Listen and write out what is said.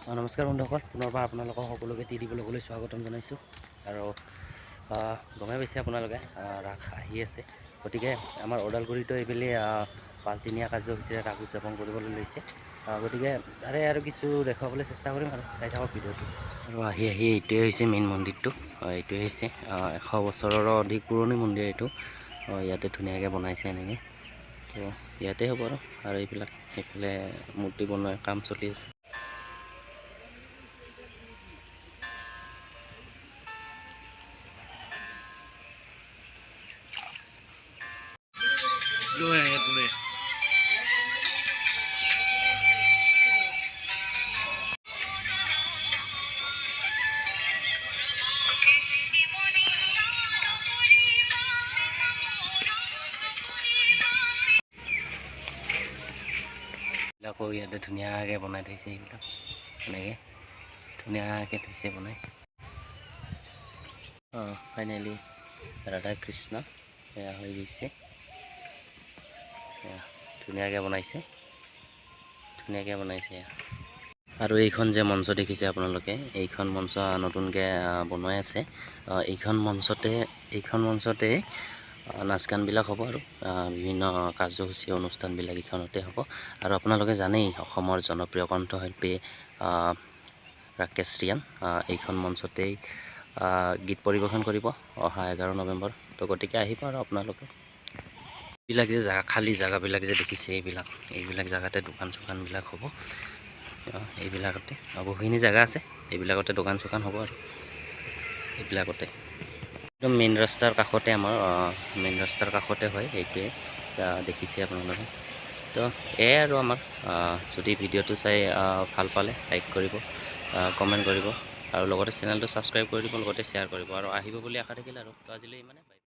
নমস্কাৰ বন্ধুসকল, পুনৰবাৰ আপোনালোকক সকলোকে টি দিবলৈ স্বাগতম জনাইছোঁ। আৰু গমেই পাইছে আপোনালোকে ৰাস আহি আছে, গতিকে আমাৰ ওদালগুৰিতো এইবেলি 5দিনীয়া কাৰ্যসূচীৰে ৰাস উদযাপন কৰিবলৈ লৈছে। গতিকে তাৰে আৰু কিছু দেখুৱাবলৈ চেষ্টা কৰিম আৰু চাই থাকক ভিডিঅ'টো। আৰু আহি এইটোৱে হৈছে মেইন মন্দিৰটো। এইটোৱে হৈছে 100 বছৰৰো অধিক পুৰণি মন্দিৰ এইটো। ইয়াতে ধুনীয়াকৈ বনাইছে এনেকৈ, তো ইয়াতে হ'ব আৰু এইবিলাক এইফালে মূৰ্তি বনোৱাৰ কাম চলি আছে। এইবিলাকো ইয়াতে ধুনীয়াকৈ বনাই থৈছে, এইবিলাক এনেকৈ ধুনীয়াকৈ থৈছে বনাই। ফাইনেলি ৰাধা কৃষ্ণ এয়া হৈ গৈছে, ধুনীয়াকৈ বনাইছে আৰু এইখন যে মঞ্চ দেখিছে আপোনালোকে, এইখন মঞ্চ নতুনকৈ বনাই আছে। এইখন মঞ্চতে নাচ গানবিলাক হ'ব আৰু বিভিন্ন কাৰ্যসূচী অনুষ্ঠানবিলাক এইখনতে হ'ব। আৰু আপোনালোকে জানেই অসমৰ জনপ্ৰিয় কণ্ঠশিল্পী ৰাকেশ ৰিয়াং এইখন মঞ্চতেই গীত পৰিৱেশন কৰিব অহা 11 নৱেম্বৰ। তো গতিকে আহিব আৰু আপোনালোকে। এইবিলাক যে খালী জেগাবিলাক যে দেখিছে, এইবিলাক জেগাতে দোকান চোকানবিলাক হ'ব। এইবিলাকতে বহুখিনি জেগা আছে, এইবিলাকতে দোকান চোকান হ'ব আৰু এইবিলাকতে একদম মেইন ৰাস্তাৰ কাষতে, আমাৰ মেইন ৰাস্তাৰ কাষতে হয়। সেইটোৱে দেখিছে আপোনালোকে। তো এয়াই আৰু আমাৰ যদি ভিডিঅ'টো চাই ভাল পালে লাইক কৰিব, কমেণ্ট কৰিব আৰু লগতে চেনেলটো ছাবস্ক্ৰাইব কৰি দিব, লগতে শ্বেয়াৰ কৰিব আৰু আহিব বুলি আশা থাকিল। আৰু তো আজিলৈ ইমানে।